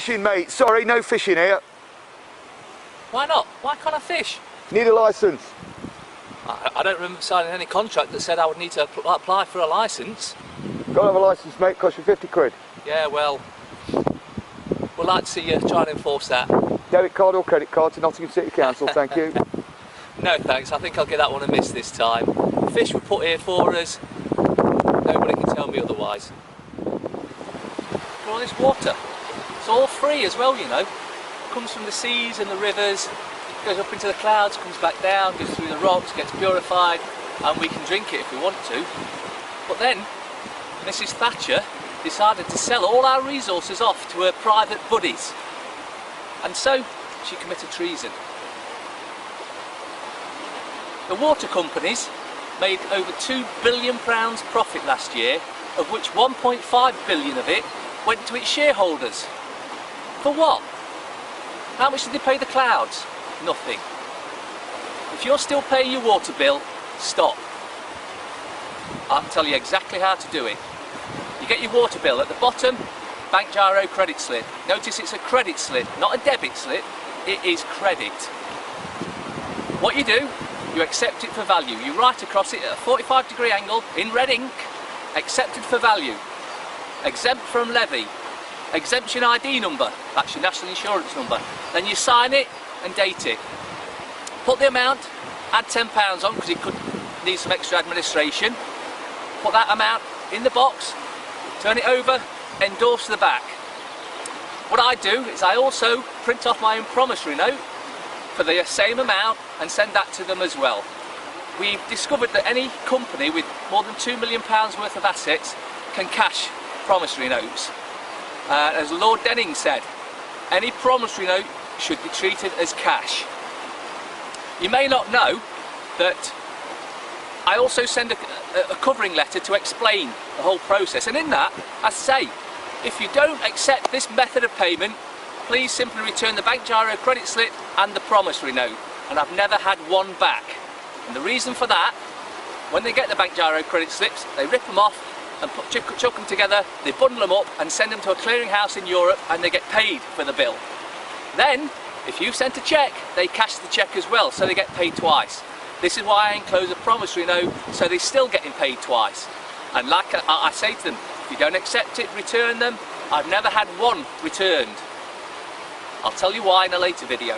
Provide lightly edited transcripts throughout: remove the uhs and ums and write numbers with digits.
fishing, mate. Sorry, no fishing here. Why not? Why can't I fish? Need a licence. I don't remember signing any contract that said I would need to apply for a licence. Got to have a licence, mate. Cost you 50 quid. Yeah, well, we'd like to see you try and enforce that. Debit card or credit card to Nottingham City Council, thank you. No thanks, I think I'll get that one a miss this time. The fish were put here for us. Nobody can tell me otherwise. Look at all this water. It's all free as well, you know. It comes from the seas and the rivers, goes up into the clouds, comes back down, goes through the rocks, gets purified, and we can drink it if we want to. But then, Mrs. Thatcher decided to sell all our resources off to her private buddies. And so, she committed treason. The water companies made over £2 billion profit last year, of which 1.5 billion of it went to its shareholders. For what? How much did they pay the clouds? Nothing. If you're still paying your water bill, stop. I'll tell you exactly how to do it. You get your water bill at the bottom, bank giro credit slip. Notice it's a credit slip, not a debit slip. It is credit. What you do, you accept it for value. You write across it at a 45-degree angle in red ink, accepted for value, exempt from levy, exemption ID number, that's your national insurance number. Then you sign it and date it. Put the amount, add £10 on because it could need some extra administration. Put that amount in the box, turn it over, endorse the back. What I do is I also print off my own promissory note for the same amount and send that to them as well. We've discovered that any company with more than £2 million worth of assets can cash promissory notes. As Lord Denning said, any promissory note should be treated as cash. You may not know that I also send a covering letter to explain the whole process, and in that I say, if you don't accept this method of payment, please simply return the bank giro credit slip and the promissory note. And I've never had one back. And the reason for that, when they get the bank giro credit slips, they rip them off and chuck them together, they bundle them up and send them to a clearinghouse in Europe, and they get paid for the bill. Then, if you've sent a cheque, they cash the cheque as well, so they get paid twice. This is why I enclose a promissory note, so they're still getting paid twice. And like I say to them, if you don't accept it, return them. I've never had one returned. I'll tell you why in a later video.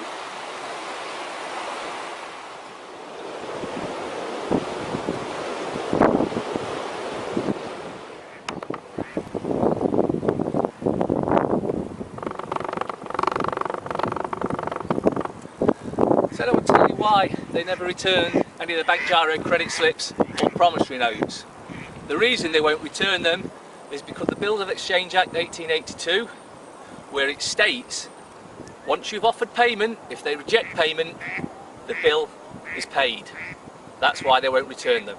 Said I would tell you why they never return any of the bank giro credit slips or promissory notes. The reason they won't return them is because the Bills of Exchange Act 1882, where it states once you've offered payment, if they reject payment, the bill is paid. That's why they won't return them.